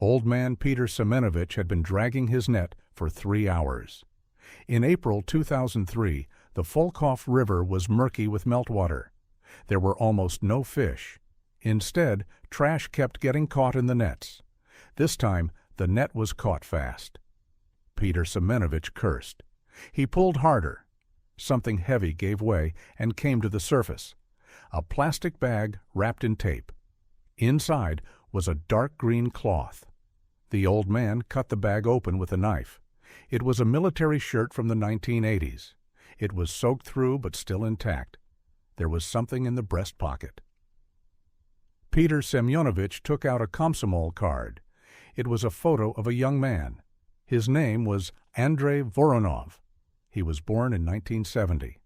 Old man Peter Semenovich had been dragging his net for 3 hours. In April 2003, the Volkhov River was murky with meltwater. There were almost no fish. Instead, trash kept getting caught in the nets. This time, the net was caught fast. Peter Semenovich cursed. He pulled harder. Something heavy gave way and came to the surface. A plastic bag wrapped in tape. Inside was a dark green cloth. The old man cut the bag open with a knife. It was a military shirt from the 1980s. It was soaked through but still intact. There was something in the breast pocket. Peter Semyonovich took out a Komsomol card. It was a photo of a young man. His name was Andrei Voronov. He was born in 1970.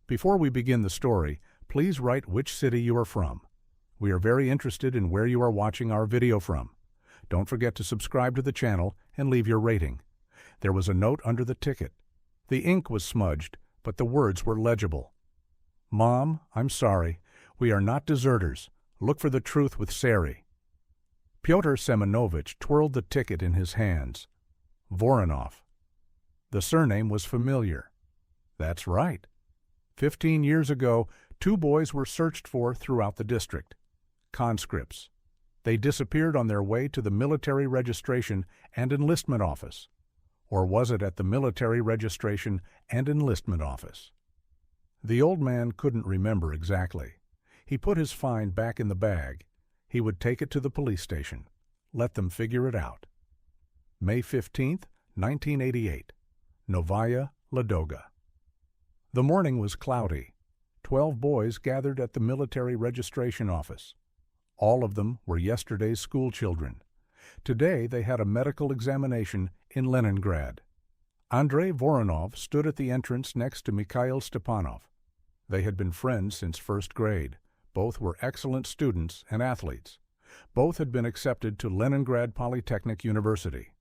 Before we begin the story, please write which city you are from. We are very interested in where you are watching our video from. Don't forget to subscribe to the channel and leave your rating. There was a note under the ticket. The ink was smudged, but the words were legible. Mom, I'm sorry. We are not deserters. Look for the truth with Sari. Pyotr Semenovich twirled the ticket in his hands. Voronov. The surname was familiar. That's right. 15 years ago, 2 boys were searched for throughout the district. Conscripts. They disappeared on their way to the military registration and enlistment office. Or was it at the military registration and enlistment office? The old man couldn't remember exactly. He put his find back in the bag. He would take it to the police station. Let them figure it out. May 15th, 1988. Novaya Ladoga. The morning was cloudy. 12 boys gathered at the military registration office. All of them were yesterday's school children. Today they had a medical examination in Leningrad. Andrei Voronov stood at the entrance next to Mikhail Stepanov. They had been friends since first grade. Both were excellent students and athletes. Both had been accepted to Leningrad Polytechnic University.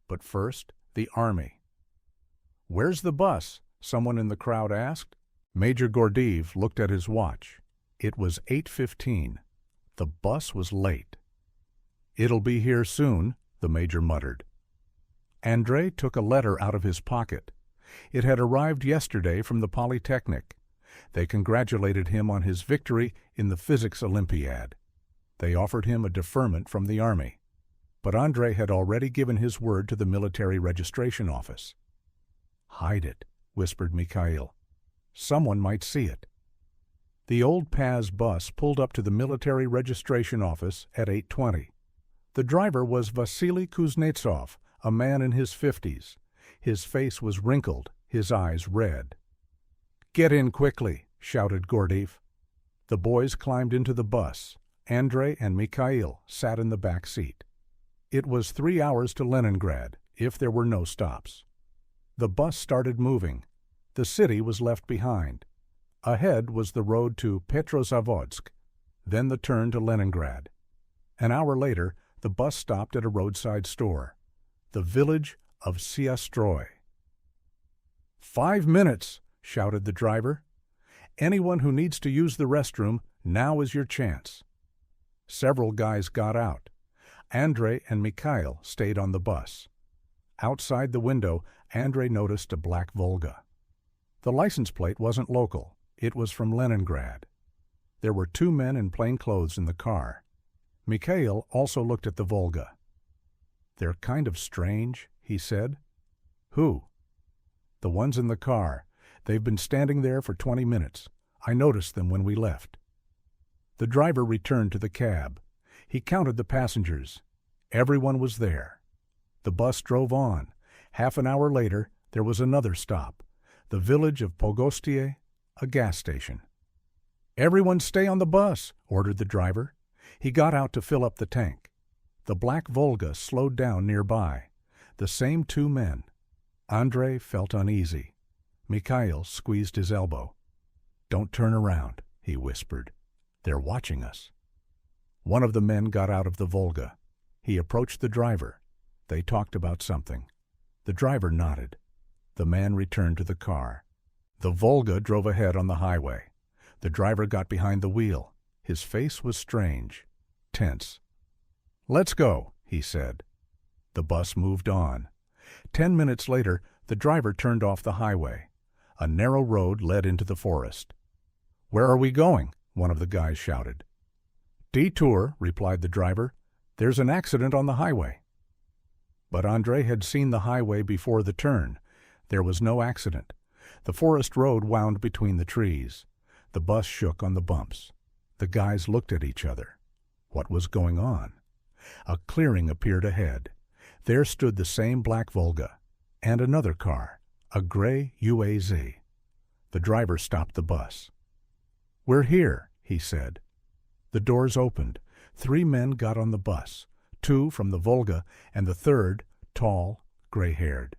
But first, the army. "Where's the bus?" someone in the crowd asked. Major Gordiev looked at his watch. It was 8:15. The bus was late. "It'll be here soon," the major muttered. Andrei took a letter out of his pocket. It had arrived yesterday from the Polytechnic. They congratulated him on his victory in the physics Olympiad. They offered him a deferment from the army. But Andrei had already given his word to the military registration office. "Hide it," whispered Mikhail. "Someone might see it." The old Paz bus pulled up to the military registration office at 8:20. The driver was Vasily Kuznetsov, a man in his 50s. His face was wrinkled, his eyes red. "Get in quickly," shouted Gordiev. The boys climbed into the bus. Andrei and Mikhail sat in the back seat. It was 3 hours to Leningrad, if there were no stops. The bus started moving. The city was left behind. Ahead was the road to Petrozavodsk, then the turn to Leningrad. An hour later, the bus stopped at a roadside store, the village of Siastroy. "5 minutes!" shouted the driver. "Anyone who needs to use the restroom, now is your chance." Several guys got out. Andrei and Mikhail stayed on the bus. Outside the window, Andrei noticed a black Volga. The license plate wasn't local. It was from Leningrad. There were 2 men in plain clothes in the car. Mikhail also looked at the Volga. "They're kind of strange," he said. "Who?" "The ones in the car. They've been standing there for 20 minutes. I noticed them when we left." The driver returned to the cab. He counted the passengers. Everyone was there. The bus drove on. Half an hour later, there was another stop, the village of Pogostie, a gas station. "Everyone stay on the bus," ordered the driver. He got out to fill up the tank. The black Volga slowed down nearby. The same 2 men. Andrei felt uneasy. Mikhail squeezed his elbow. "Don't turn around," he whispered. "They're watching us." One of the men got out of the Volga. He approached the driver. They talked about something. The driver nodded. The man returned to the car. The Volga drove ahead on the highway. The driver got behind the wheel. His face was strange, tense. "Let's go," he said. The bus moved on. 10 minutes later, the driver turned off the highway. A narrow road led into the forest. "Where are we going?" one of the guys shouted. "Detour," replied the driver. "There's an accident on the highway." But Andre had seen the highway before the turn. There was no accident. The forest road wound between the trees. The bus shook on the bumps. The guys looked at each other. What was going on? A clearing appeared ahead. There stood the same black Volga, and another car, a gray UAZ. The driver stopped the bus. "We're here," he said. The doors opened. 3 men got on the bus, 2 from the Volga, and the third, tall, gray-haired,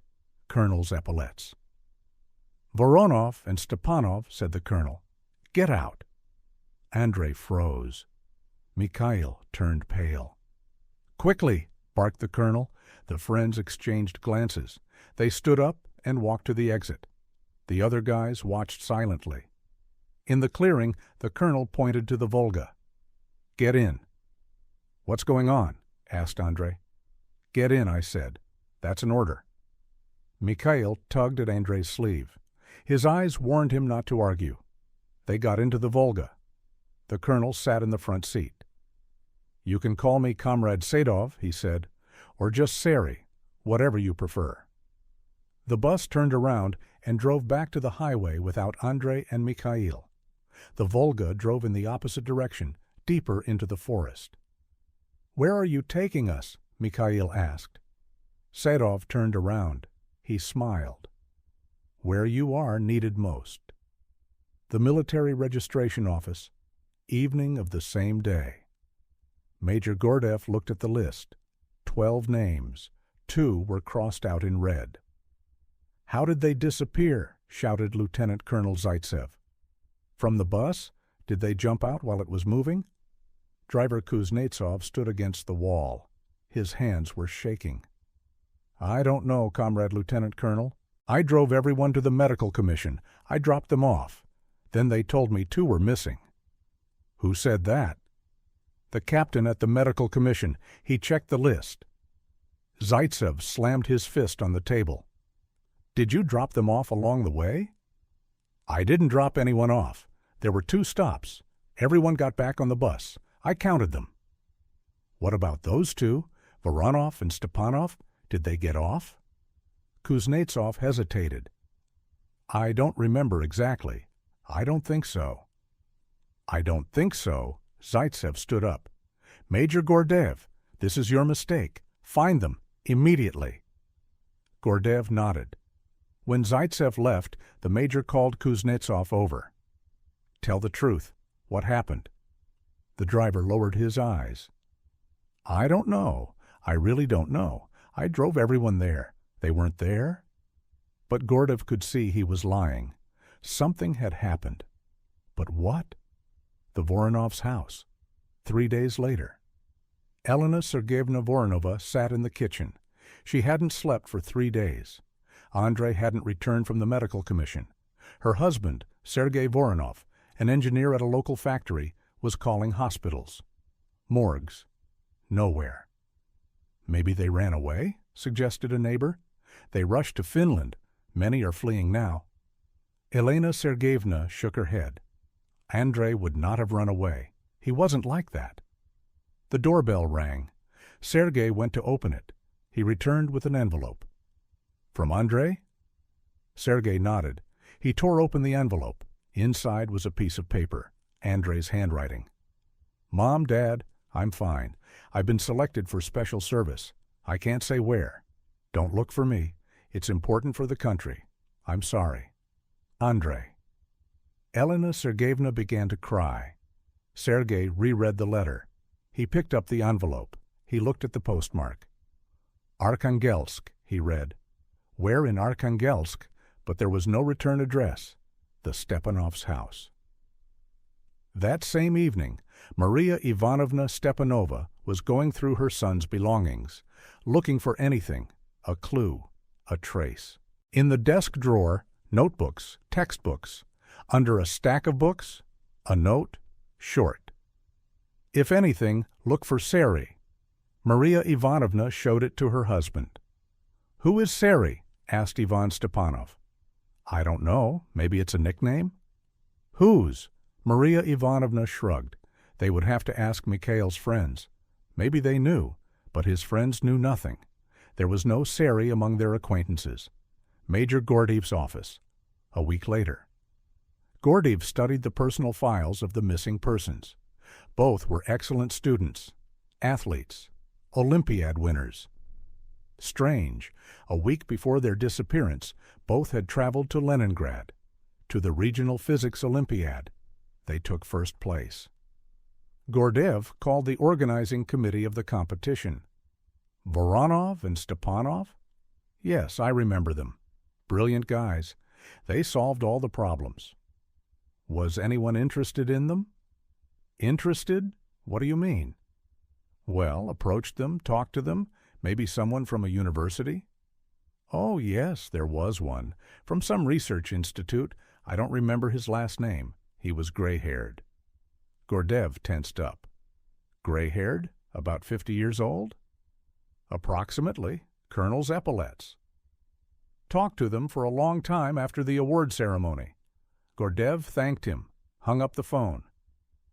colonel's epaulets. "Voronov and Stepanov," said the colonel. "Get out." Andre froze. Mikhail turned pale. "Quickly!" barked the colonel. The friends exchanged glances. They stood up and walked to the exit. The other guys watched silently. In the clearing, the colonel pointed to the Volga. "Get in." "What's going on?" asked Andre. "Get in," I said. "That's an order." Mikhail tugged at Andre's sleeve. His eyes warned him not to argue. They got into the Volga. The colonel sat in the front seat. "You can call me Comrade Sadov," he said, "or just Sari, whatever you prefer." The bus turned around and drove back to the highway without Andre and Mikhail. The Volga drove in the opposite direction, deeper into the forest. "Where are you taking us?" Mikhail asked. Sadov turned around. He smiled. "Where you are needed most." The military registration office, evening of the same day. Major Gordev looked at the list. 12 names. 2 were crossed out in red. "How did they disappear?" shouted Lieutenant Colonel Zaitsev. "From the bus? Did they jump out while it was moving?" Driver Kuznetsov stood against the wall. His hands were shaking. "I don't know, Comrade Lieutenant Colonel. I drove everyone to the medical commission. I dropped them off. Then they told me 2 were missing." "Who said that?" "The captain at the medical commission. He checked the list." Zaitsev slammed his fist on the table. "Did you drop them off along the way?" "I didn't drop anyone off. There were 2 stops. Everyone got back on the bus. I counted them." "What about those 2, Voronov and Stepanov? Did they get off?" Kuznetsov hesitated. "I don't remember exactly. I don't think so." "I don't think so." Zaitsev stood up. "Major Gordev, this is your mistake. Find them, immediately." Gordev nodded. When Zaitsev left, the major called Kuznetsov over. "Tell the truth. What happened?" The driver lowered his eyes. "I don't know. I really don't know. I drove everyone there. They weren't there." But Gordev could see he was lying. Something had happened. But what? The Voronovs' house. 3 days later. Elena Sergeyevna Voronova sat in the kitchen. She hadn't slept for 3 days. Andre hadn't returned from the medical commission. Her husband, Sergei Voronov, an engineer at a local factory, was calling hospitals. Morgues. Nowhere. "Maybe they ran away?" suggested a neighbor. "They rushed to Finland. Many are fleeing now." Elena Sergeyevna shook her head. Andre would not have run away. He wasn't like that. The doorbell rang. Sergei went to open it. He returned with an envelope. "From Andre?" Sergei nodded. He tore open the envelope. Inside was a piece of paper, Andre's handwriting. "Mom, Dad, I'm fine. I've been selected for special service. I can't say where. Don't look for me. It's important for the country. I'm sorry. Andre." Elena Sergeyevna began to cry. Sergei reread the letter. He picked up the envelope. He looked at the postmark. "Arkhangelsk," he read. Where in Arkhangelsk? But there was no return address. The Stepanovs' house. That same evening, Maria Ivanovna Stepanova was going through her son's belongings, looking for anything, a clue, a trace. In the desk drawer, notebooks, textbooks. Under a stack of books, a note, short. "If anything, look for Sari." Maria Ivanovna showed it to her husband. "Who is Sari?" asked Ivan Stepanov. "I don't know. Maybe it's a nickname?" "Whose?" Maria Ivanovna shrugged. They would have to ask Mikhail's friends. Maybe they knew, but his friends knew nothing. There was no Sari among their acquaintances. Major Gordiev's office. A week later. Gordiev studied the personal files of the missing persons. Both were excellent students, athletes, Olympiad winners. Strange, a week before their disappearance, both had traveled to Leningrad, to the Regional Physics Olympiad. They took first place. Gordiev called the organizing committee of the competition. Voronov and Stepanov? Yes, I remember them. Brilliant guys. They solved all the problems. Was anyone interested in them? Interested? What do you mean? Well, approached them, talked to them, maybe someone from a university? Oh, yes, there was one. From some research institute. I don't remember his last name. He was gray-haired. Gordiev tensed up. Gray-haired? About 50 years old? Approximately. Colonel's epaulets. Talked to them for a long time after the award ceremony. Gordiev thanked him, hung up the phone.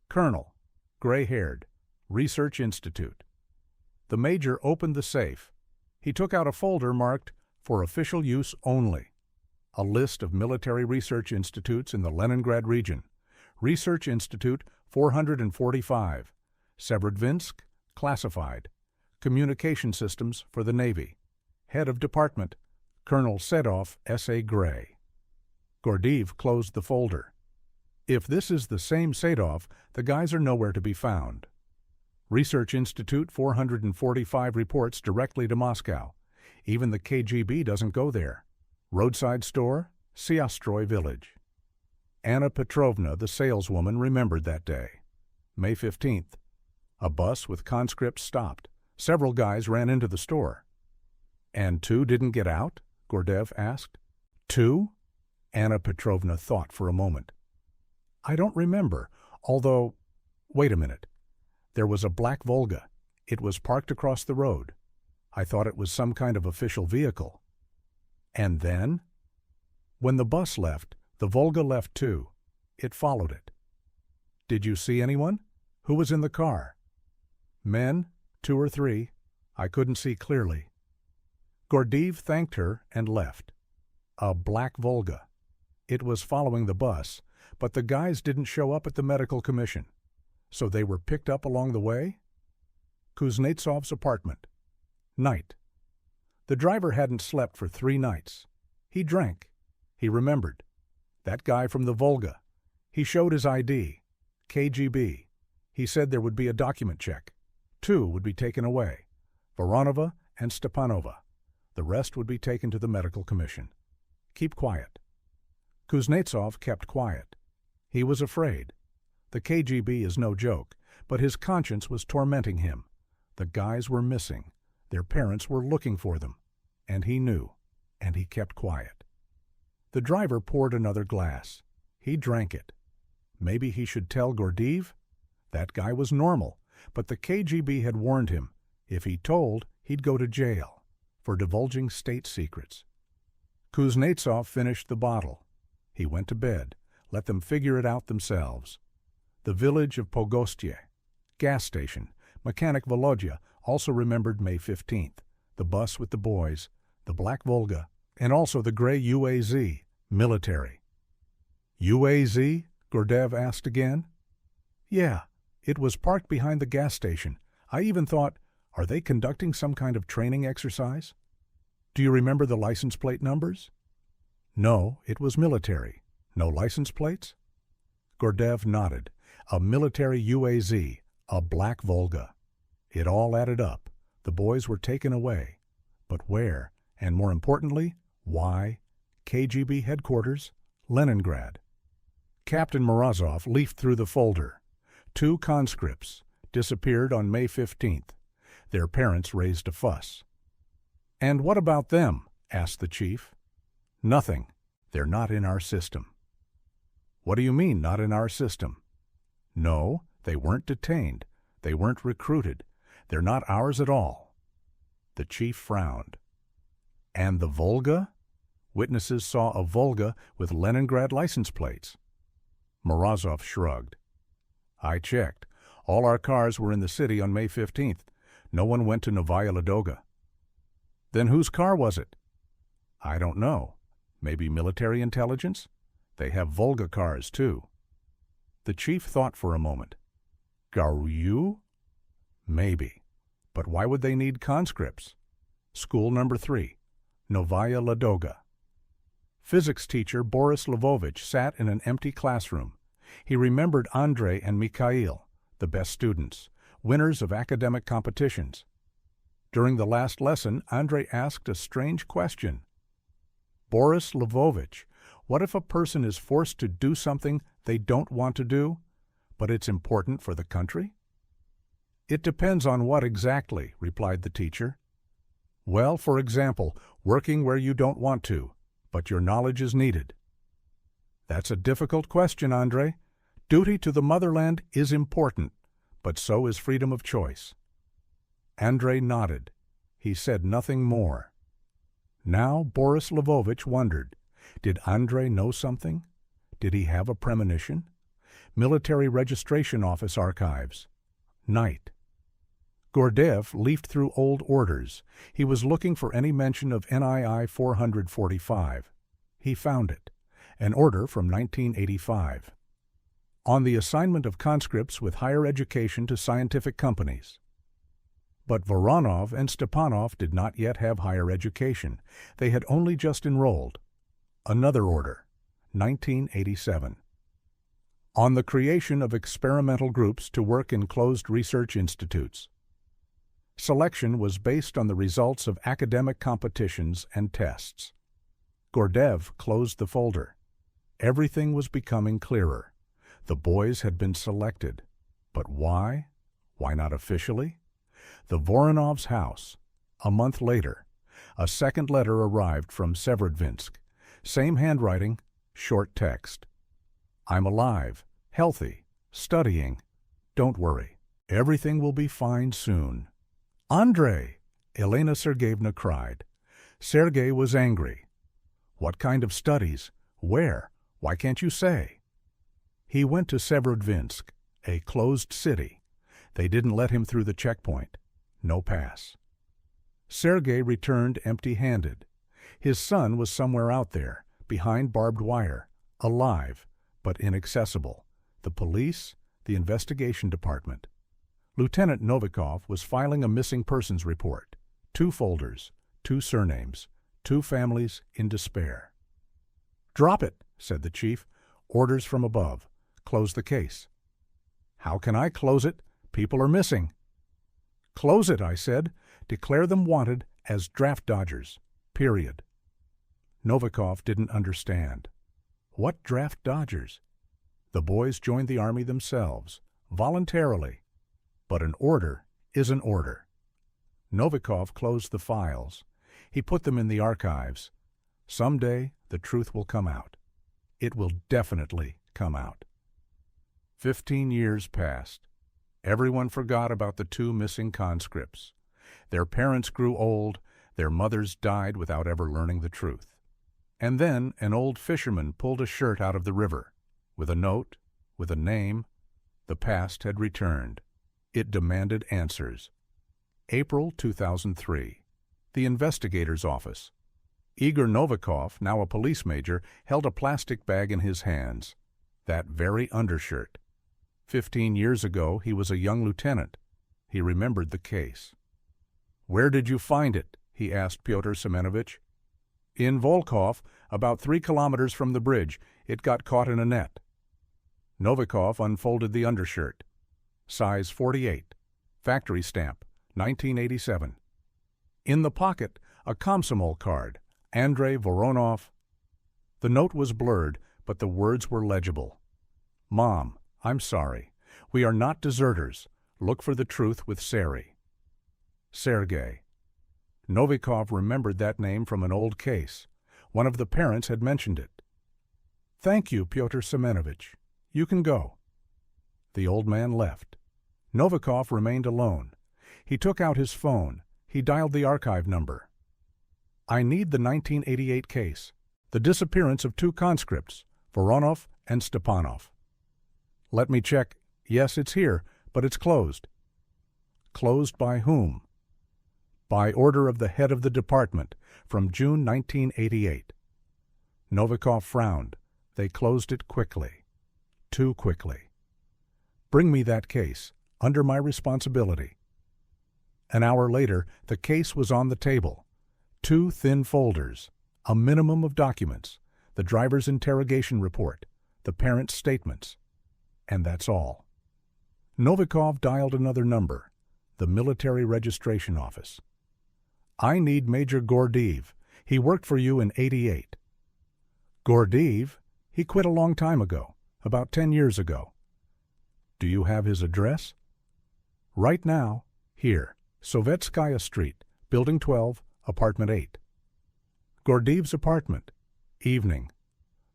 Colonel, gray-haired, Research Institute. The major opened the safe. He took out a folder marked, "For official use only." A list of military research institutes in the Leningrad region. Research Institute 445. Severodvinsk, classified. Communication systems for the Navy. Head of department, Colonel Sedov, S.A. Gray. Gordiev closed the folder. If this is the same Sedov, the guys are nowhere to be found. Research Institute 445 reports directly to Moscow. Even the KGB doesn't go there. Roadside store, Siastroy village. Anna Petrovna, the saleswoman, remembered that day. May 15th. A bus with conscripts stopped. Several guys ran into the store. And 2 didn't get out? Gordiev asked. 2? Anna Petrovna thought for a moment. I don't remember, although... Wait a minute. There was a black Volga. It was parked across the road. I thought it was some kind of official vehicle. And then? When the bus left, the Volga left too. It followed it. Did you see anyone? Who was in the car? Men, 2 or 3. I couldn't see clearly. Gordiev thanked her and left. A black Volga. It was following the bus, but the guys didn't show up at the medical commission. So they were picked up along the way? Kuznetsov's apartment. Night. The driver hadn't slept for 3 nights. He drank. He remembered. That guy from the Volga. He showed his ID. KGB. He said there would be a document check. 2 would be taken away. Voronova and Stepanova. The rest would be taken to the medical commission. Keep quiet. Kuznetsov kept quiet. He was afraid. The KGB is no joke, but his conscience was tormenting him. The guys were missing. Their parents were looking for them. And he knew. And he kept quiet. The driver poured another glass. He drank it. Maybe he should tell Gordiev? That guy was normal, but the KGB had warned him. If he told, he'd go to jail for divulging state secrets. Kuznetsov finished the bottle. He went to bed, let them figure it out themselves. The village of Pogostye, gas station, mechanic Volodya also remembered May 15th, the bus with the boys, the black Volga, and also the gray UAZ, military. UAZ? Gordiev asked again. Yeah, it was parked behind the gas station. I even thought, are they conducting some kind of training exercise? Do you remember the license plate numbers? No, it was military. No license plates? Gordiev nodded. A military UAZ, a black Volga. It all added up. The boys were taken away. But where? And more importantly, why? KGB headquarters, Leningrad. Captain Morozov leafed through the folder. 2 conscripts disappeared on May 15th. Their parents raised a fuss. And what about them? Asked the chief. Nothing. They're not in our system. What do you mean, not in our system? No, they weren't detained. They weren't recruited. They're not ours at all." The chief frowned. "And the Volga?" Witnesses saw a Volga with Leningrad license plates. Morozov shrugged. "I checked. All our cars were in the city on May 15th. No one went to Novaya Ladoga." "Then whose car was it?" "I don't know. Maybe military intelligence? They have Volga cars, too." The chief thought for a moment. "Garou? Maybe. But why would they need conscripts? School number 3, Novaya Ladoga." Physics teacher Boris Lvovich sat in an empty classroom. He remembered Andrei and Mikhail, the best students, winners of academic competitions. During the last lesson, Andrei asked a strange question. "Boris Lvovich, what if a person is forced to do something they don't want to do, but it's important for the country?" "It depends on what exactly," replied the teacher. "Well, for example, working where you don't want to, but your knowledge is needed." "That's a difficult question, Andrei. Duty to the motherland is important, but so is freedom of choice." Andrei nodded. He said nothing more. Now Boris Lvovich wondered, did Andrei know something? Did he have a premonition? Military Registration Office archives. Night. Gordeev leafed through old orders. He was looking for any mention of NII 445. He found it. An order from 1985. On the assignment of conscripts with higher education to scientific companies. But Voronov and Stepanov did not yet have higher education. They had only just enrolled. Another order. 1987. On the creation of experimental groups to work in closed research institutes. Selection was based on the results of academic competitions and tests. Gordeev closed the folder. Everything was becoming clearer. The boys had been selected. But why? Why not officially? The Voronovs' house. A month later, a second letter arrived from Severodvinsk. Same handwriting, short text. "I'm alive, healthy, studying. Don't worry. Everything will be fine soon." "Andrei!" Elena Sergeyevna cried. Sergey was angry. "What kind of studies? Where? Why can't you say?" He went to Severodvinsk, a closed city. They didn't let him through the checkpoint. No pass. Sergey returned empty-handed. His son was somewhere out there, behind barbed wire, alive, but inaccessible. The police, the investigation department. Lieutenant Novikov was filing a missing persons report. 2 folders, 2 surnames, 2 families in despair. "Drop it," said the chief. "Orders from above. Close the case." "How can I close it? People are missing." "Close it," I said. "Declare them wanted as draft dodgers. Period." Novikov didn't understand. What draft dodgers? The boys joined the army themselves, voluntarily. But an order is an order. Novikov closed the files. He put them in the archives. Someday the truth will come out. It will definitely come out. 15 years passed. Everyone forgot about the 2 missing conscripts. Their parents grew old. Their mothers died without ever learning the truth. And then an old fisherman pulled a shirt out of the river. With a note, with a name, the past had returned. It demanded answers. April 2003. The investigator's office. Igor Novikov, now a police major, held a plastic bag in his hands. That very undershirt. 15 years ago, he was a young lieutenant. He remembered the case. "Where did you find it?" he asked Pyotr Semenovich. "In Volkhov, about 3 kilometers from the bridge. It got caught in a net." Novikov unfolded the undershirt. Size 48. Factory stamp, 1987. In the pocket, a Komsomol card. Andrei Voronov. The note was blurred, but the words were legible. "Mom, I'm sorry. We are not deserters. Look for the truth with Sari." Sergey. Novikov remembered that name from an old case. One of the parents had mentioned it. "Thank you, Pyotr Semenovich. You can go." The old man left. Novikov remained alone. He took out his phone. He dialed the archive number. I need the 1988 case. The disappearance of 2 conscripts, Voronov and Stepanov. Let me check. Yes, it's here, but it's closed. Closed by whom? By order of the head of the department, from June 1988. Novikov frowned. They closed it quickly. Too quickly. Bring me that case, under my responsibility. An hour later, the case was on the table. 2 thin folders, a minimum of documents, the driver's interrogation report, the parent's statements, and that's all. Novikov dialed another number, the military registration office. I need Major Gordeev. He worked for you in '88. Gordeev? He quit a long time ago, about 10 years ago. Do you have his address? Right now, here, Sovetskaya Street, Building 12, Apartment 8. Gordeev's apartment. Evening.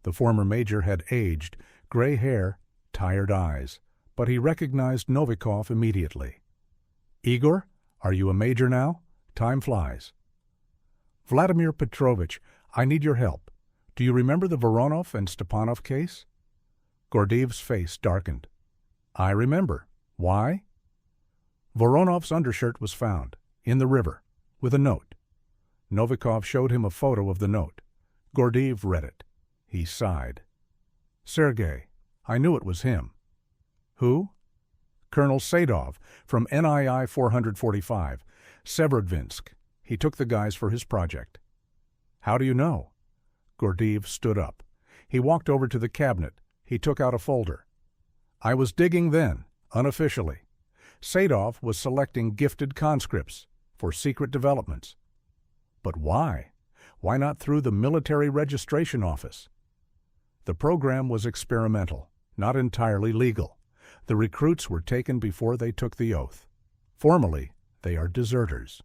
The former major had aged, gray hair, tired eyes, but he recognized Novikov immediately. Igor, are you a major now? Time flies. Vladimir Petrovich, I need your help. Do you remember the Voronov and Stepanov case? Gordeev's face darkened. I remember. Why? Voronov's undershirt was found, in the river, with a note. Novikov showed him a photo of the note. Gordeev read it. He sighed. Sergei, I knew it was him. Who? Colonel Sadov, from NII 445, Severodvinsk. He took the guys for his project. How do you know? Gordeev stood up. He walked over to the cabinet. He took out a folder. I was digging then, unofficially. Sadov was selecting gifted conscripts for secret developments. But why? Why not through the military registration office? The program was experimental, not entirely legal. The recruits were taken before they took the oath. Formally, they are deserters.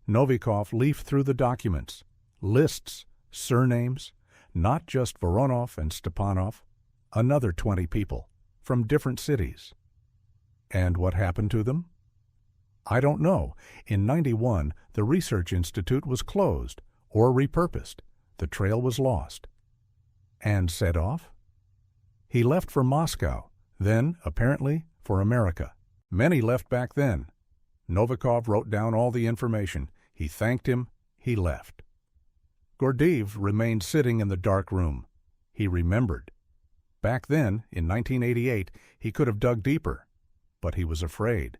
Novikov leafed through the documents, lists, surnames, not just Voronov and Stepanov, another 20 people, from different cities. And what happened to them? I don't know. In '91, the research institute was closed or repurposed. The trail was lost. And Sadov? He left for Moscow, then, apparently, for America. Many left back then. Novikov wrote down all the information. He thanked him. He left. Gordeev remained sitting in the dark room. He remembered. Back then, in 1988, he could have dug deeper, but he was afraid.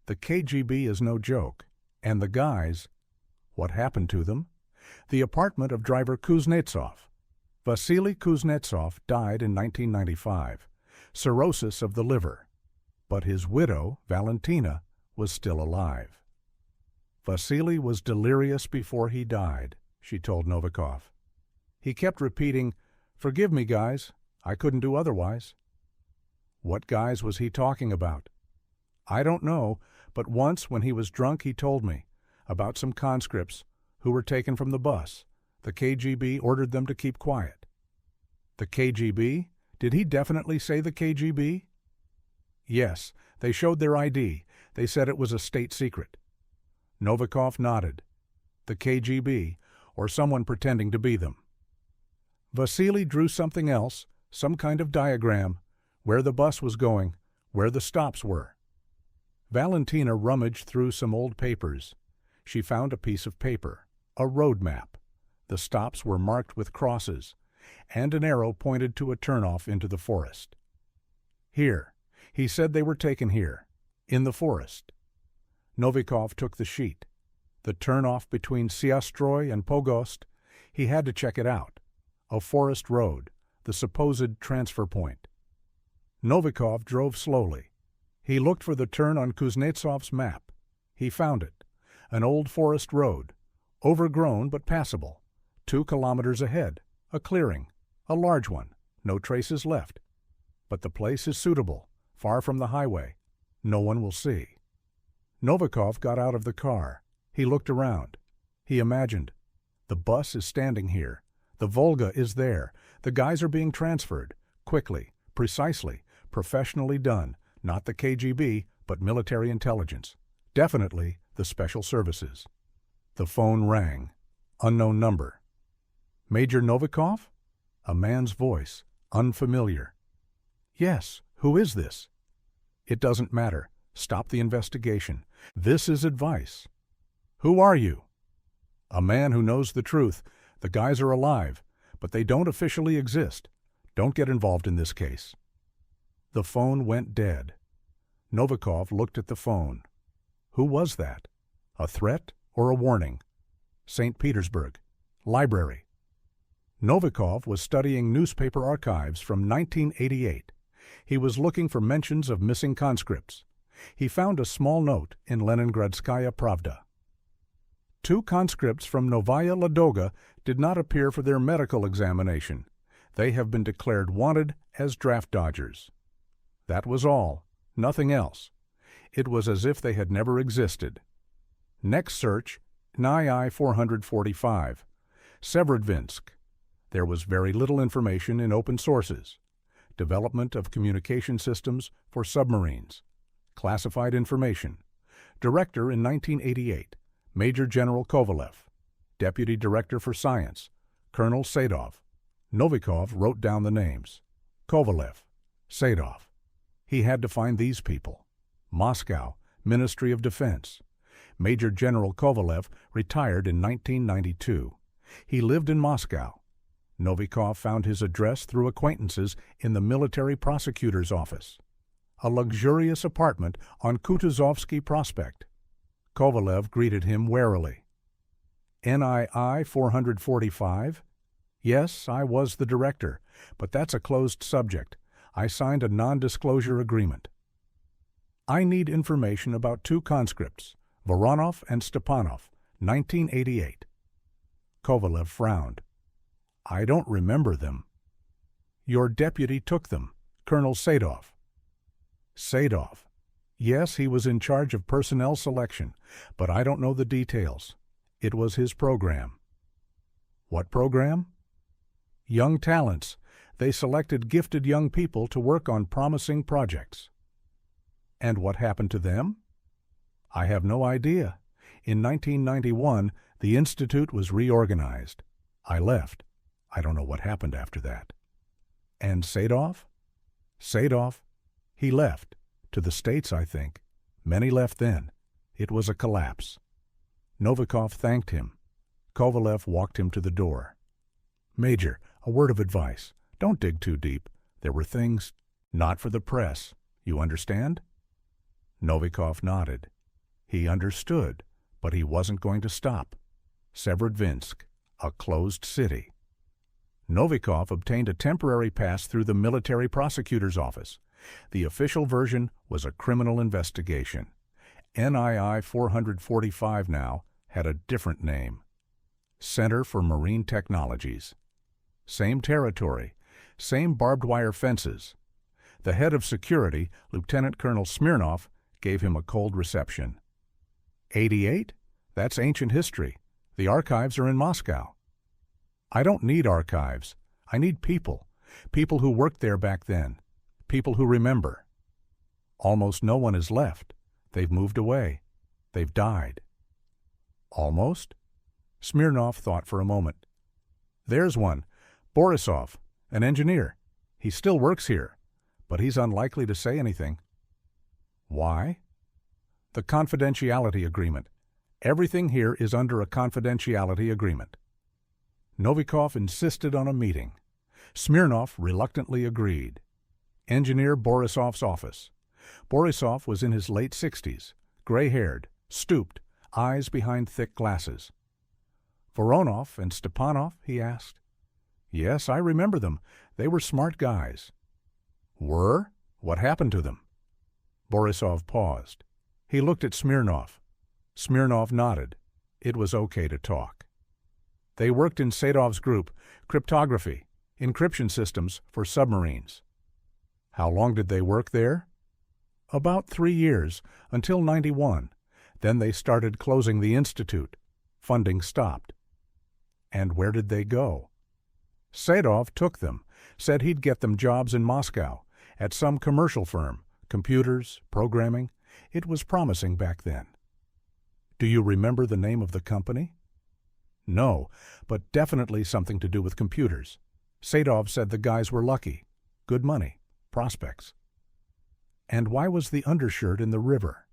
The KGB is no joke. And the guys, what happened to them? The apartment of driver Kuznetsov. Vasily Kuznetsov died in 1995, cirrhosis of the liver, but his widow, Valentina, was still alive. Vasily was delirious before he died, she told Novikov. He kept repeating, "Forgive me, guys. I couldn't do otherwise." What guys was he talking about? I don't know, but once when he was drunk he told me about some conscripts who were taken from the bus. The KGB ordered them to keep quiet. The KGB? Did he definitely say the KGB? Yes, they showed their ID. They said it was a state secret. Novikov nodded. The KGB, or someone pretending to be them. Vasily drew something else, some kind of diagram, where the bus was going, where the stops were. Valentina rummaged through some old papers. She found a piece of paper, a road map. The stops were marked with crosses, and an arrow pointed to a turnoff into the forest. Here. He said they were taken here, in the forest. Novikov took the sheet. The turnoff between Siastroy and Pogost, he had to check it out. A forest road, the supposed transfer point. Novikov drove slowly. He looked for the turn on Kuznetsov's map. He found it. An old forest road, overgrown but passable. 2 kilometers ahead, a clearing, a large one, no traces left. But the place is suitable, far from the highway. No one will see. Novikov got out of the car. He looked around. He imagined. The bus is standing here. The Volga is there. The guys are being transferred. Quickly, precisely, professionally done. Not the KGB, but military intelligence. Definitely the Special Services. The phone rang. Unknown number. Major Novikov? A man's voice, unfamiliar. Yes, who is this? It doesn't matter. Stop the investigation. This is advice. Who are you? A man who knows the truth. The guys are alive, but they don't officially exist. Don't get involved in this case. The phone went dead. Novikov looked at the phone. Who was that? A threat or a warning? St. Petersburg. Library. Novikov was studying newspaper archives from 1988. He was looking for mentions of missing conscripts. He found a small note in Leningradskaya Pravda. 2 conscripts from Novaya Ladoga did not appear for their medical examination. They have been declared wanted as draft dodgers. That was all, nothing else. It was as if they had never existed. Next search, NII 445, Severodvinsk. There was very little information in open sources. Development of communication systems for submarines. Classified information. Director in 1988, Major General Kovalev. Deputy Director for Science, Colonel Sadov. Novikov wrote down the names. Kovalev, Sadov. He had to find these people. Moscow, Ministry of Defense. Major General Kovalev retired in 1992. He lived in Moscow. Novikov found his address through acquaintances in the military prosecutor's office. A luxurious apartment on Kutuzovsky Prospect. Kovalev greeted him warily. NII 445? Yes, I was the director, but that's a closed subject. I signed a non-disclosure agreement. I need information about 2 conscripts, Voronov and Stepanov, 1988. Kovalev frowned. I don't remember them. Your deputy took them, Colonel Sadov. Sadov. Yes, he was in charge of personnel selection, but I don't know the details. It was his program. What program? Young talents. They selected gifted young people to work on promising projects. And what happened to them? I have no idea. In 1991, the Institute was reorganized. I left. I don't know what happened after that. And Sadov? Sadov? He left. To the States, I think. Many left then. It was a collapse. Novikov thanked him. Kovalev walked him to the door. Major, a word of advice. Don't dig too deep. There were things not for the press. You understand? Novikov nodded. He understood, but he wasn't going to stop. Severodvinsk, a closed city. Novikov obtained a temporary pass through the military prosecutor's office. The official version was a criminal investigation. NII 445 now had a different name. Center for Marine Technologies. Same territory, same barbed wire fences. The head of security, Lieutenant Colonel Smirnov, gave him a cold reception. 88? That's ancient history. The archives are in Moscow. I don't need archives. I need people. People who worked there back then. People who remember. Almost no one is left. They've moved away. They've died. Almost? Smirnov thought for a moment. There's one. Borisov, an engineer. He still works here, but he's unlikely to say anything. Why? The confidentiality agreement. Everything here is under a confidentiality agreement. Novikov insisted on a meeting. Smirnov reluctantly agreed. Engineer Borisov's office. Borisov was in his late 60s, gray-haired, stooped, eyes behind thick glasses. Voronov and Stepanov, he asked. Yes, I remember them. They were smart guys. Were? What happened to them? Borisov paused. He looked at Smirnov. Smirnov nodded. It was okay to talk. They worked in Sadov's group, cryptography, encryption systems for submarines. How long did they work there? About 3 years, until 91. Then they started closing the institute. Funding stopped. And where did they go? Sadov took them, said he'd get them jobs in Moscow, at some commercial firm, computers, programming. It was promising back then. Do you remember the name of the company? No, but definitely something to do with computers. Sadov said the guys were lucky. Good money. Prospects. And why was the undershirt in the river?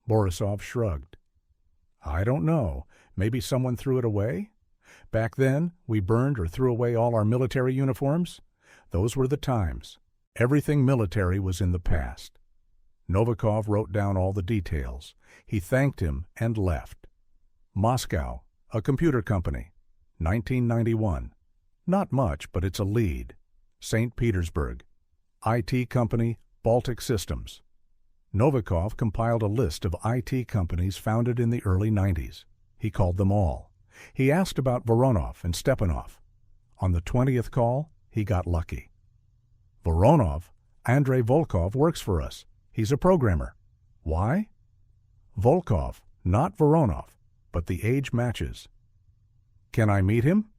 Borisov shrugged. I don't know. Maybe someone threw it away? Back then, we burned or threw away all our military uniforms. Those were the times. Everything military was in the past. Novikov wrote down all the details. He thanked him and left. Moscow, a computer company. 1991. Not much, but it's a lead. St. Petersburg. IT company, Baltic Systems. Novikov compiled a list of IT companies founded in the early 90s. He called them all. He asked about Voronov and Stepanov. On the 20th call, he got lucky. Voronov, Andrei Volkov, works for us. He's a programmer. Why? Volkov, not Voronov, but the age matches. Can I meet him?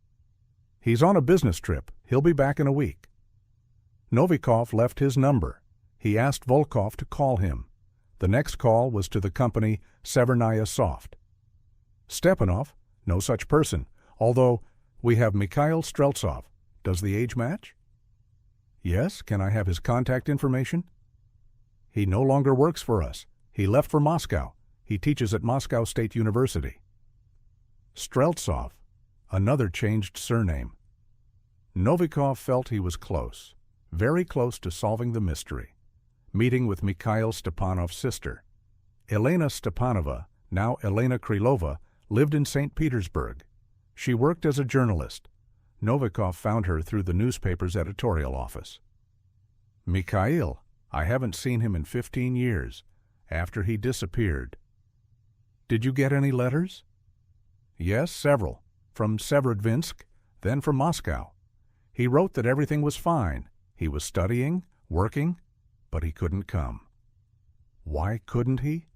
He's on a business trip. He'll be back in a week. Novikov left his number. He asked Volkov to call him. The next call was to the company Severnaya Soft. Stepanov, no such person, although we have Mikhail Streltsov. Does the age match? Yes, can I have his contact information? He no longer works for us. He left for Moscow. He teaches at Moscow State University. Streltsov, another changed surname. Novikov felt he was close, very close to solving the mystery. Meeting with Mikhail Stepanov's sister. Elena Stepanova, now Elena Krylova, lived in St. Petersburg. She worked as a journalist. Novikov found her through the newspaper's editorial office. Mikhail, I haven't seen him in 15 years, after he disappeared. Did you get any letters? Yes, several. From Severodvinsk, then from Moscow. He wrote that everything was fine. He was studying, working, but he couldn't come. Why couldn't he?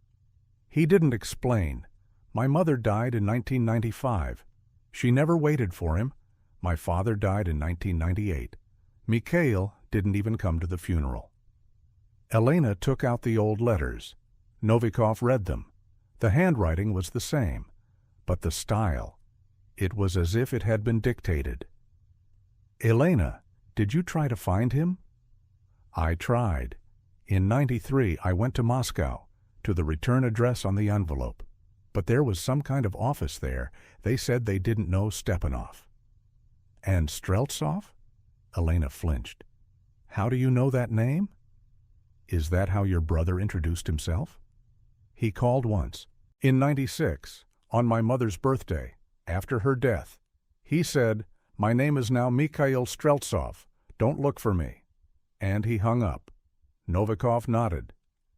He didn't explain. My mother died in 1995. She never waited for him. My father died in 1998. Mikhail didn't even come to the funeral. Elena took out the old letters. Novikov read them. The handwriting was the same, but the style, it was as if it had been dictated. Elena, did you try to find him? I tried. In '93, I went to Moscow, to the return address on the envelope. But there was some kind of office there. They said they didn't know Stepanov. And Streltsov? Elena flinched. How do you know that name? Is that how your brother introduced himself? He called once. In '96, on my mother's birthday, after her death. He said, "My name is now Mikhail Streltsov. Don't look for me." And he hung up. Novikov nodded.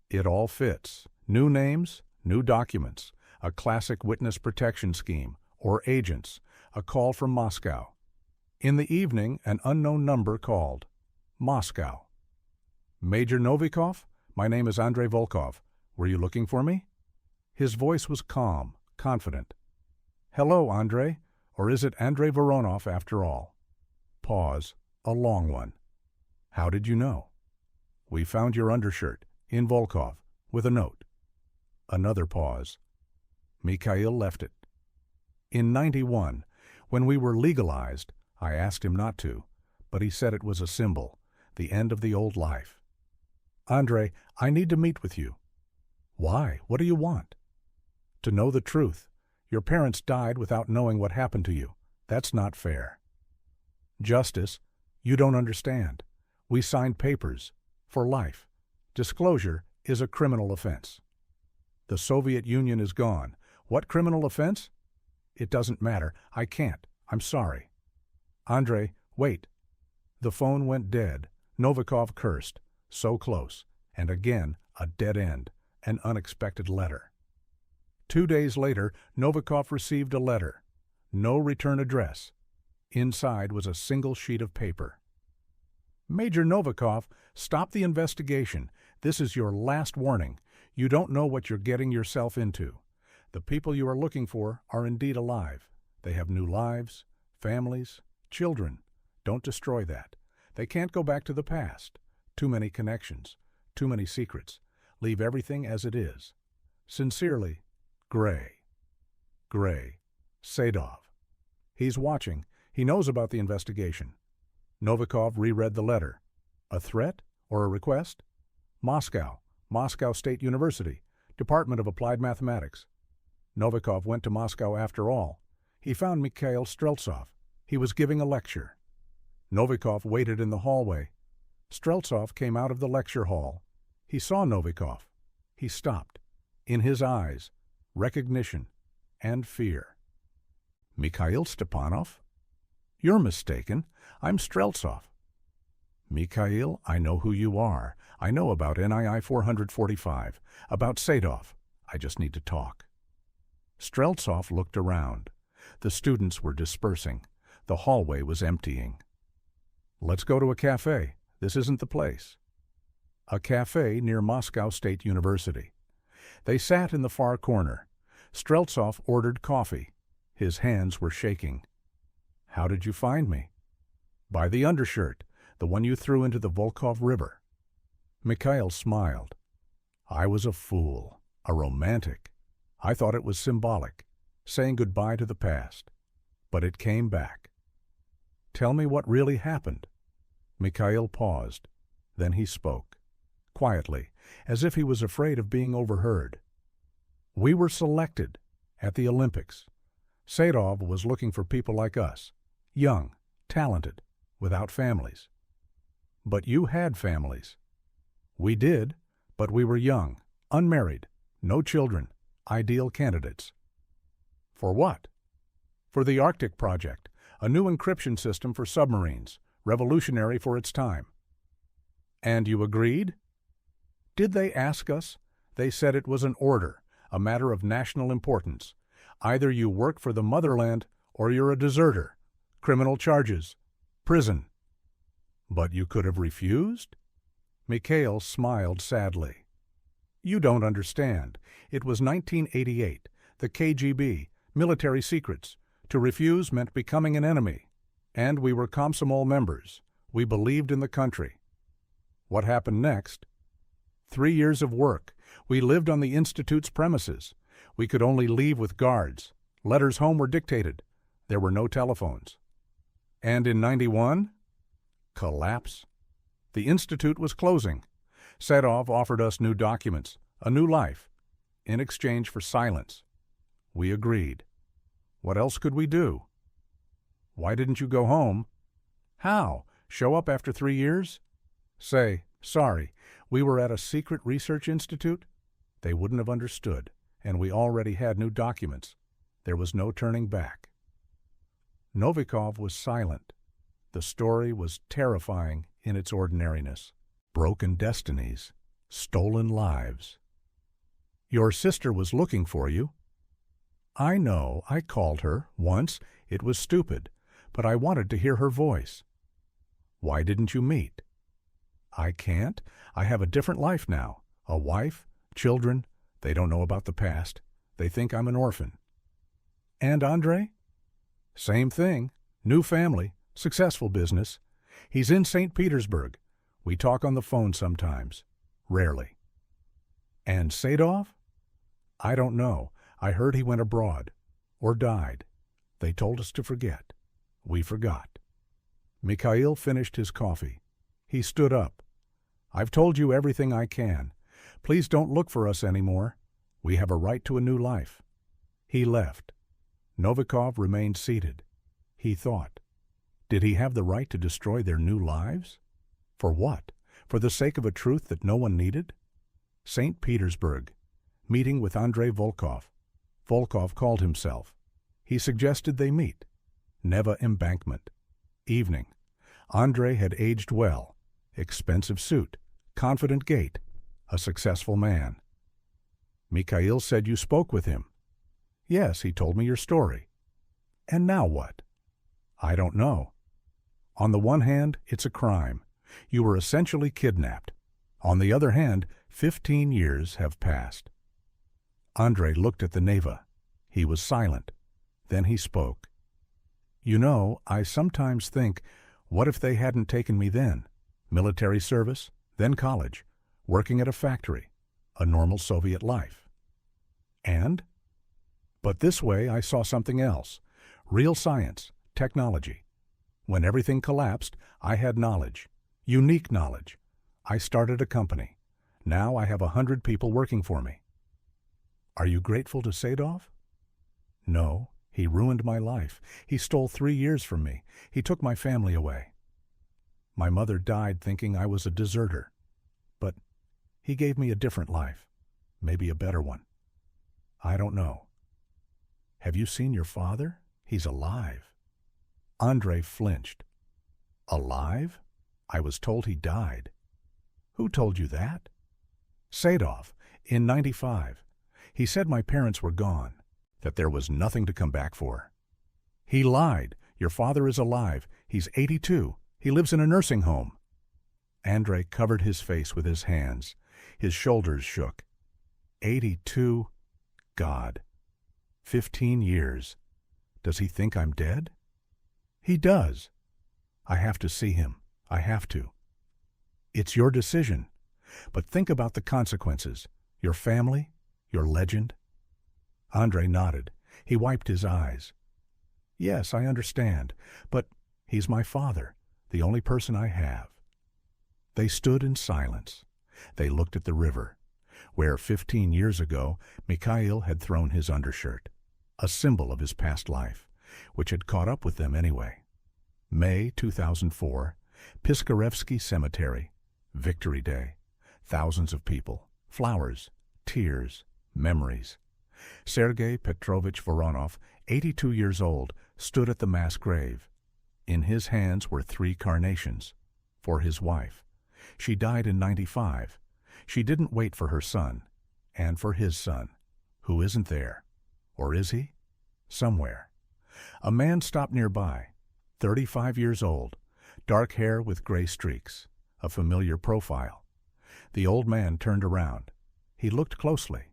It all fits. New names, new documents, a classic witness protection scheme, or agents, a call from Moscow. In the evening, an unknown number called. Moscow. Major Novikov, my name is Andrei Volkov. Were you looking for me? His voice was calm, confident. Hello, Andrei, or is it Andrei Voronov after all? Pause, a long one. How did you know? We found your undershirt, in Volkov, with a note. Another pause. Mikhail left it. In '91, when we were legalized, I asked him not to, but he said it was a symbol, the end of the old life. Andrei, I need to meet with you. Why? What do you want? To know the truth. Your parents died without knowing what happened to you. That's not fair. Justice, you don't understand. We signed papers. For life. Disclosure is a criminal offense. The Soviet Union is gone. What criminal offense? It doesn't matter. I can't. I'm sorry. Andrei, wait. The phone went dead. Novikov cursed. So close. And again, a dead end. An unexpected letter. 2 days later, Novikov received a letter. No return address. Inside was a single sheet of paper. Major Novikov, stop the investigation. This is your last warning. You don't know what you're getting yourself into. The people you are looking for are indeed alive. They have new lives, families, children. Don't destroy that. They can't go back to the past. Too many connections, too many secrets. Leave everything as it is. Sincerely, Gray. Gray. Sadov. He's watching. He knows about the investigation. Novikov reread the letter. A threat or a request? Moscow. Moscow State University. Department of Applied Mathematics. Novikov went to Moscow after all. He found Mikhail Streltsov. He was giving a lecture. Novikov waited in the hallway. Streltsov came out of the lecture hall. He saw Novikov. He stopped. In his eyes, recognition and fear. Mikhail Stepanov? You're mistaken. I'm Streltsov. Mikhail, I know who you are. I know about NII 445, about Sadov. I just need to talk. Streltsov looked around. The students were dispersing. The hallway was emptying. Let's go to a cafe. This isn't the place. A cafe near Moscow State University. They sat in the far corner. Streltsov ordered coffee. His hands were shaking. How did you find me? By the undershirt, the one you threw into the Volkhov River. Mikhail smiled. I was a fool, a romantic. I thought it was symbolic, saying goodbye to the past. But it came back. Tell me what really happened. Mikhail paused. Then he spoke, quietly, as if he was afraid of being overheard. We were selected at the Olympics. Sadov was looking for people like us, young, talented, without families. But you had families. We did, but we were young, unmarried, no children, ideal candidates. For what? For the Arctic Project, a new encryption system for submarines, revolutionary for its time. And you agreed? Did they ask us? They said it was an order, a matter of national importance. Either you work for the motherland or you're a deserter. Criminal charges. Prison. But you could have refused? Mikhail smiled sadly. You don't understand. It was 1988. The KGB, military secrets. To refuse meant becoming an enemy. And we were Komsomol members. We believed in the country. What happened next? 3 years of work. We lived on the Institute's premises. We could only leave with guards. Letters home were dictated. There were no telephones. And in 91? Collapse. The Institute was closing. Sadov offered us new documents, a new life, in exchange for silence. We agreed. What else could we do? Why didn't you go home? How? Show up after 3 years? Say, sorry, we were at a secret research institute? They wouldn't have understood, and we already had new documents. There was no turning back. Novikov was silent. The story was terrifying in its ordinariness. Broken destinies, stolen lives. Your sister was looking for you. I know, I called her once. It was stupid, but I wanted to hear her voice. Why didn't you meet? I can't. I have a different life now. A wife, children. They don't know about the past. They think I'm an orphan. And Andrei? Same thing. New family, successful business. He's in St. Petersburg. We talk on the phone sometimes. Rarely. And Sadov? I don't know. I heard he went abroad. Or died. They told us to forget. We forgot. Mikhail finished his coffee. He stood up. I've told you everything I can. Please don't look for us anymore. We have a right to a new life. He left. Novikov remained seated. He thought. Did he have the right to destroy their new lives? For what? For the sake of a truth that no one needed? St. Petersburg. Meeting with Andrei Volkhov. Volkhov called himself. He suggested they meet. Neva Embankment. Evening. Andrei had aged well. Expensive suit. Confident gait. A successful man. Mikhail said you spoke with him. Yes, he told me your story. And now what? I don't know. On the one hand, it's a crime. You were essentially kidnapped. On the other hand, 15 years have passed. Andrei looked at the Neva. He was silent. Then he spoke. You know, I sometimes think, what if they hadn't taken me then? Military service, then college, working at a factory, a normal Soviet life. And? But this way I saw something else. Real science, technology. When everything collapsed, I had knowledge. Unique knowledge. I started a company. Now I have 100 people working for me. Are you grateful to Sadov? No, he ruined my life. He stole 3 years from me. He took my family away. My mother died thinking I was a deserter. But he gave me a different life. Maybe a better one. I don't know. Have you seen your father? He's alive. Andrei flinched. Alive? I was told he died. Who told you that? Sadov, in '95. He said my parents were gone, that there was nothing to come back for. He lied. Your father is alive. He's 82. He lives in a nursing home. Andrei covered his face with his hands. His shoulders shook. 82? God. 15 years. Does he think I'm dead? He does. I have to see him. I have to. It's your decision. But think about the consequences. Your family, your legend. Andrei nodded. He wiped his eyes. Yes, I understand. But he's my father, the only person I have. They stood in silence. They looked at the river, where 15 years ago Mikhail had thrown his undershirt, a symbol of his past life, which had caught up with them anyway. May 2004, Piskarevsky Cemetery, Victory Day. Thousands of people, flowers, tears, memories. Sergei Petrovich Voronov, 82 years old, stood at the mass grave. In his hands were 3 carnations. For his wife. She died in '95. She didn't wait for her son, and for his son, who isn't there. Or is he? Somewhere. A man stopped nearby, 35 years old, dark hair with gray streaks, a familiar profile. The old man turned around. He looked closely.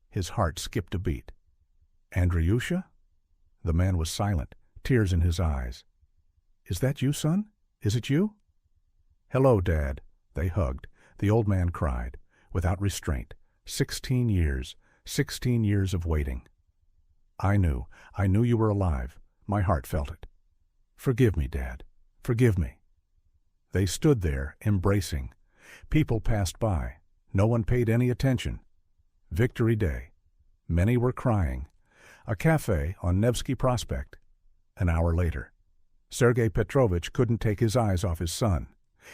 His heart skipped a beat. Andreyusha? The man was silent, tears in his eyes. Is that you, son? Is it you? Hello, Dad. They hugged. The old man cried, without restraint. 16 years of waiting. I knew you were alive. My heart felt it. Forgive me, Dad. Forgive me. They stood there, embracing. People passed by. No one paid any attention. Victory Day. Many were crying. A cafe on Nevsky Prospect. An hour later. Sergei Petrovich couldn't take his eyes off his son.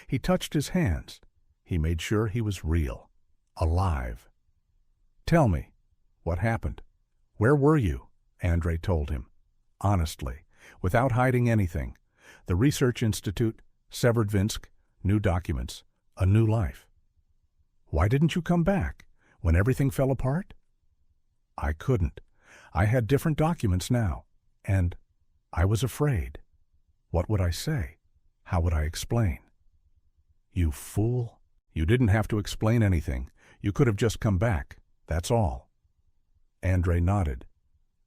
He touched his hands. He made sure he was real. Alive. Tell me, what happened? Where were you? Andrei told him. Honestly, without hiding anything. The Research Institute, Severodvinsk, new documents, a new life. Why didn't you come back when everything fell apart? I couldn't. I had different documents now, and I was afraid. What would I say? How would I explain? You fool. You didn't have to explain anything. You could have just come back. That's all. Andrei nodded.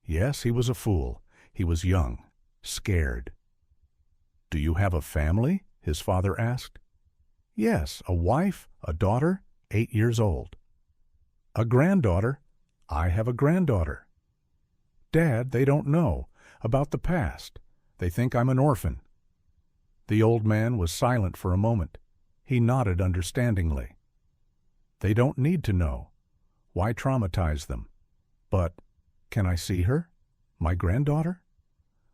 Yes, he was a fool. He was young, scared. Do you have a family? His father asked. Yes, a wife, a daughter, 8 years old. A granddaughter. I have a granddaughter. Dad, they don't know about the past. They think I'm an orphan. The old man was silent for a moment. He nodded understandingly. They don't need to know. Why traumatize them? But, can I see her? My granddaughter?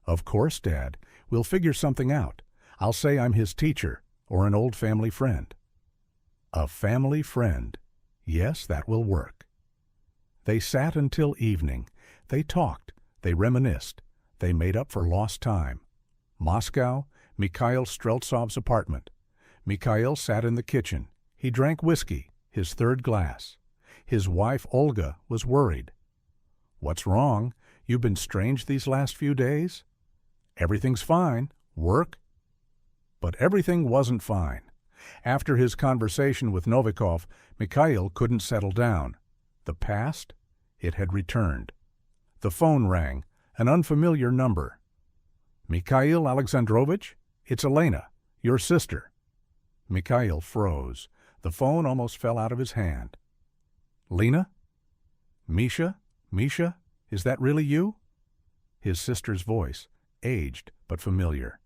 Of course, Dad. We'll figure something out. I'll say I'm his teacher, or an old family friend. A family friend. Yes, that will work. They sat until evening. They talked. They reminisced. They made up for lost time. Moscow, Mikhail Streltsov's apartment. Mikhail sat in the kitchen. He drank whiskey, his 3rd glass. His wife, Olga, was worried. What's wrong? You've been strange these last few days? Everything's fine. Work? But everything wasn't fine. After his conversation with Novikov, Mikhail couldn't settle down. The past? It had returned. The phone rang, an unfamiliar number. Mikhail Alexandrovich? It's Elena, your sister. Mikhail froze. The phone almost fell out of his hand. Lena? Misha? Is that really you?" His sister's voice, aged but familiar.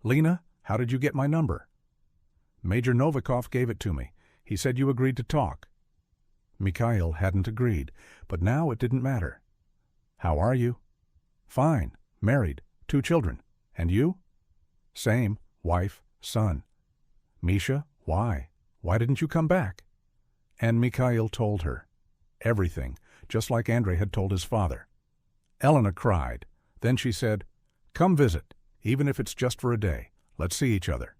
"Lena, how did you get my number?" "Major Novikov gave it to me. He said you agreed to talk." Mikhail hadn't agreed, but now it didn't matter. "How are you?" "Fine. Married. 2 children. And you?" "Same. Wife, son." "Misha, why? Why didn't you come back?" And Mikhail told her. Everything, just like Andrei had told his father. Elena cried. Then she said, "Come visit, even if it's just for a day. Let's see each other."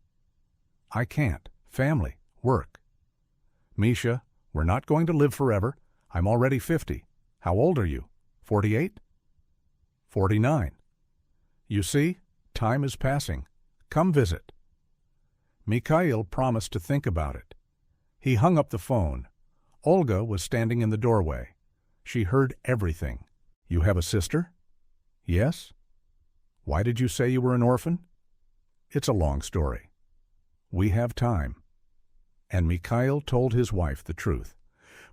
"I can't. Family. Work." "Misha, we're not going to live forever. I'm already 50. How old are you? 48? 49. You see, time is passing. Come visit." Mikhail promised to think about it. He hung up the phone. Olga was standing in the doorway. She heard everything. "You have a sister?" "Yes." "Why did you say you were an orphan?" "It's a long story." "We have time." And Mikhail told his wife the truth.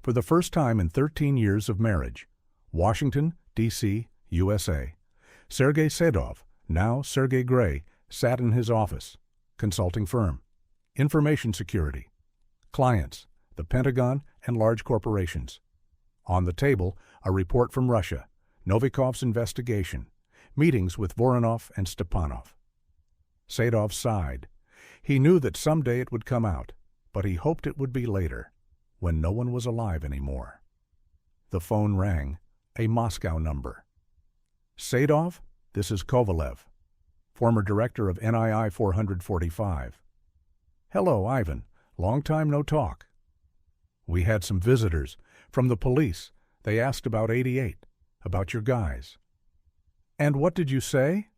For the first time in 13 years of marriage, Washington, D.C., USA, Sergei Sedov, now Sergei Gray, sat in his office. Consulting firm. Information security. Clients, the Pentagon and large corporations. On the table, a report from Russia, Novikov's investigation, meetings with Voronov and Stepanov. Sedov sighed. He knew that someday it would come out, but he hoped it would be later, when no one was alive anymore. The phone rang, a Moscow number. "Sedov, this is Kovalev, former director of NII 445. "Hello, Ivan. Long time no talk." "We had some visitors from the police. They asked about 88, about your guys." "And what did you say?"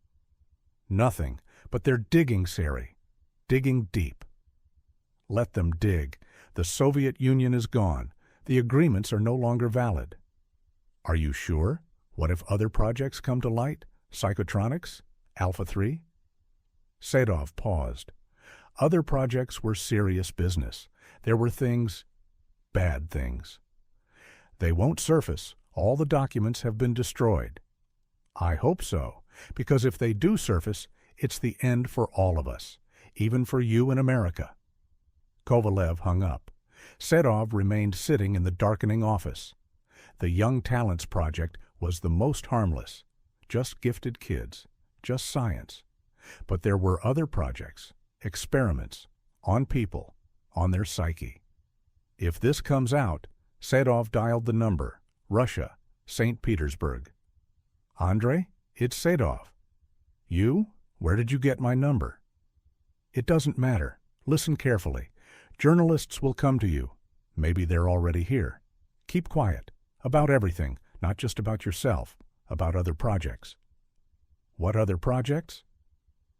"Nothing, but they're digging, Sari. Digging deep." "Let them dig. The Soviet Union is gone. The agreements are no longer valid." "Are you sure? What if other projects come to light? Psychotronics? Alpha 3? Sedov paused. Other projects were serious business. There were things, bad things. "They won't surface. All the documents have been destroyed." "I hope so, because if they do surface, it's the end for all of us, even for you in America." Kovalev hung up. Sedov remained sitting in the darkening office. The Young Talents Project was the most harmless. Just gifted kids. Just science. But there were other projects, experiments, on people, on their psyche. If this comes out, Sedov dialed the number, Russia, St. Petersburg. "Andrei, it's Sedov." "You? Where did you get my number?" "It doesn't matter. Listen carefully. Journalists will come to you. Maybe they're already here. Keep quiet. About everything, not just about yourself, about other projects." "What other projects?"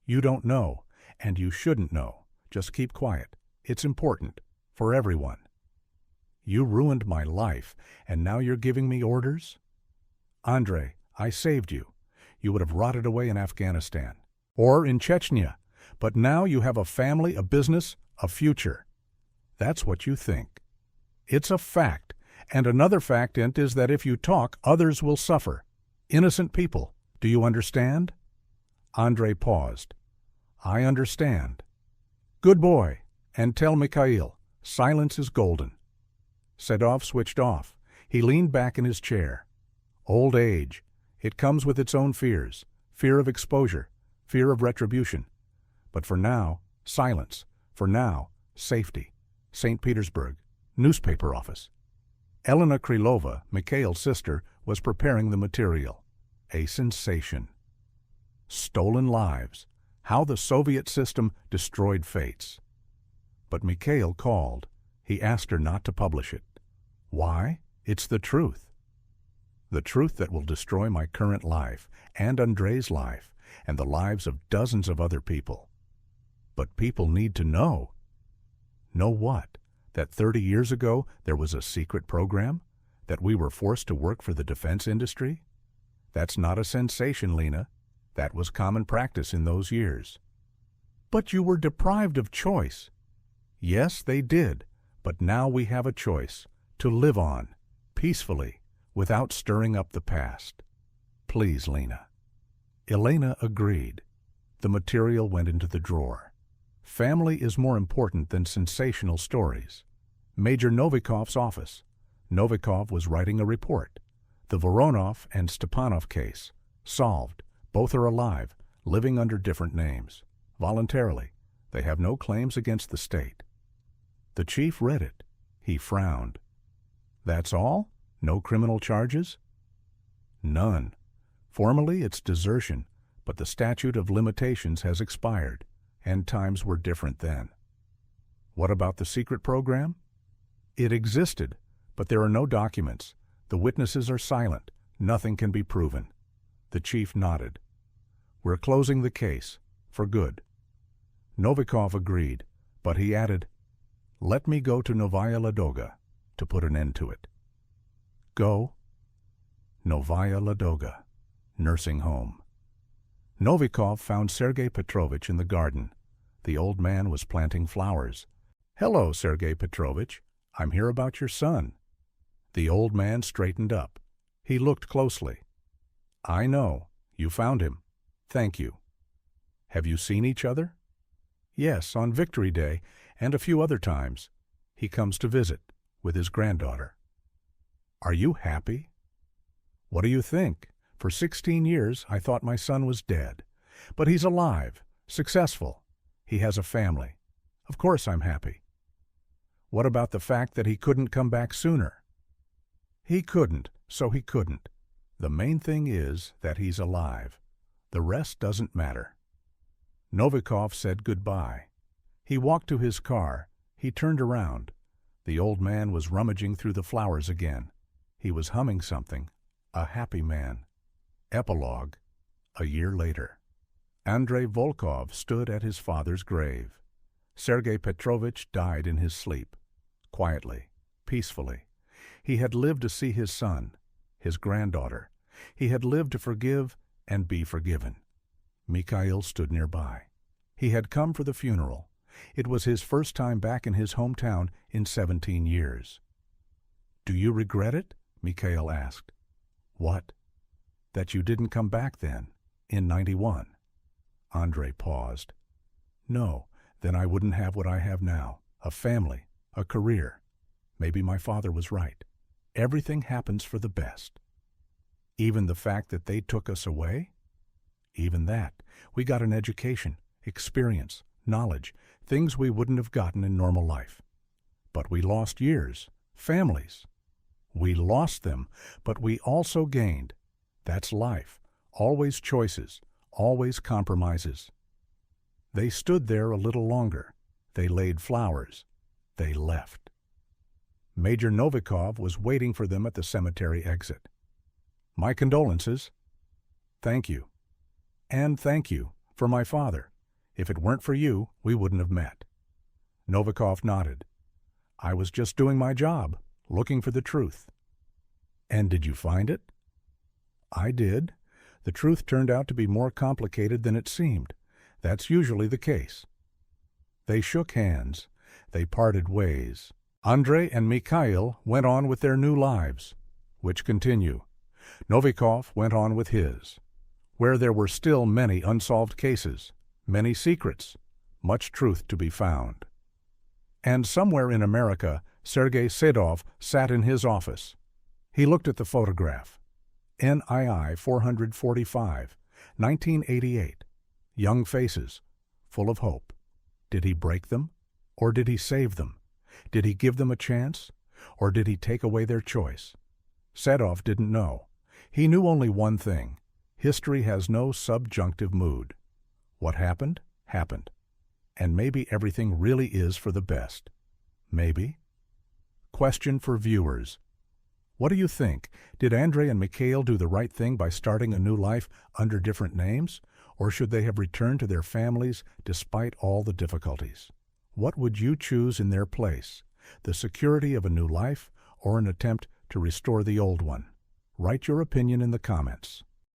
"You don't know, and you shouldn't know. Just keep quiet. It's important. For everyone." "You ruined my life, and now you're giving me orders?" "Andrei, I saved you. You would have rotted away in Afghanistan. Or in Chechnya. But now you have a family, a business, a future. That's what you think. It's a fact. And another fact is that if you talk, others will suffer. Innocent people. Do you understand?" Andrei paused. "I understand." "Good boy. And tell Mikhail, silence is golden." Sedov switched off. He leaned back in his chair. Old age. It comes with its own fears. Fear of exposure. Fear of retribution. But for now, silence. For now, safety. St. Petersburg. Newspaper office. Elena Krylova, Mikhail's sister, was preparing the material. A sensation. Stolen lives. How the Soviet system destroyed fates. But Mikhail called. He asked her not to publish it. Why? It's the truth. The truth that will destroy my current life, and Andrei's life, and the lives of dozens of other people. But people need to know. Know what? That 30 years ago there was a secret program? That we were forced to work for the defense industry? That's not a sensation, Lena. That was common practice in those years. But you were deprived of choice. Yes, they did. But now we have a choice. To live on. Peacefully. without stirring up the past. Please, Lena. Elena agreed. The material went into the drawer. Family is more important than sensational stories. Major Novikov's office. Novikov was writing a report. The Voronov and Stepanov case. Solved. Both are alive, living under different names. Voluntarily. They have no claims against the state. The chief read it. He frowned. That's all? No criminal charges? None. Formally, it's desertion, but the statute of limitations has expired, and times were different then. What about the secret program? It existed, but there are no documents. The witnesses are silent. Nothing can be proven. The chief nodded. We're closing the case, for good. Novikov agreed, but he added, let me go to Novaya Ladoga to put an end to it. Go. Novaya Ladoga, nursing home. Novikov found Sergei Petrovich in the garden. The old man was planting flowers. Hello, Sergei Petrovich. I'm here about your son. The old man straightened up. He looked closely. I know. You found him. Thank you. Have you seen each other? Yes, on Victory Day and a few other times. He comes to visit with his granddaughter. Are you happy? What do you think? For 16 years, I thought my son was dead. But he's alive, successful. He has a family. Of course I'm happy. What about the fact that he couldn't come back sooner? He couldn't, so he couldn't. The main thing is that he's alive. The rest doesn't matter. Novikov said goodbye. He walked to his car. He turned around. The old man was rummaging through the flowers again. He was humming something. A happy man. Epilogue. A year later. Andrei Volkov stood at his father's grave. Sergei Petrovich died in his sleep. Quietly, peacefully. He had lived to see his son, his granddaughter. He had lived to forgive and be forgiven. Mikhail stood nearby. He had come for the funeral. It was his first time back in his hometown in 17 years. Do you regret it? Mikhail asked. What? That you didn't come back then, in 91. Andrei paused. No, then I wouldn't have what I have now, a family, a career. Maybe my father was right. Everything happens for the best. Even the fact that they took us away? Even that. We got an education, experience, knowledge, things we wouldn't have gotten in normal life. But we lost years, families. We lost them, but we also gained. That's life. Always choices, always compromises. They stood there a little longer. They laid flowers. They left. Major Novikov was waiting for them at the cemetery exit. My condolences. Thank you. And thank you for my father. If it weren't for you, we wouldn't have met. Novikov nodded. I was just doing my job, looking for the truth. And did you find it? I did. The truth turned out to be more complicated than it seemed. That's usually the case. They shook hands. They parted ways. Andrei and Mikhail went on with their new lives, which continue. Novikov went on with his, where there were still many unsolved cases, many secrets, much truth to be found. And somewhere in America, Sergei Sedov sat in his office. He looked at the photograph. NII 445, 1988. Young faces, full of hope. Did he break them, or did he save them? Did he give them a chance, or did he take away their choice? Sedov didn't know. He knew only one thing. History has no subjunctive mood. What happened, happened. And maybe everything really is for the best. Maybe. Question for viewers. What do you think? Did Andrei and Mikhail do the right thing by starting a new life under different names? Or should they have returned to their families despite all the difficulties? What would you choose in their place? The security of a new life or an attempt to restore the old one? Write your opinion in the comments.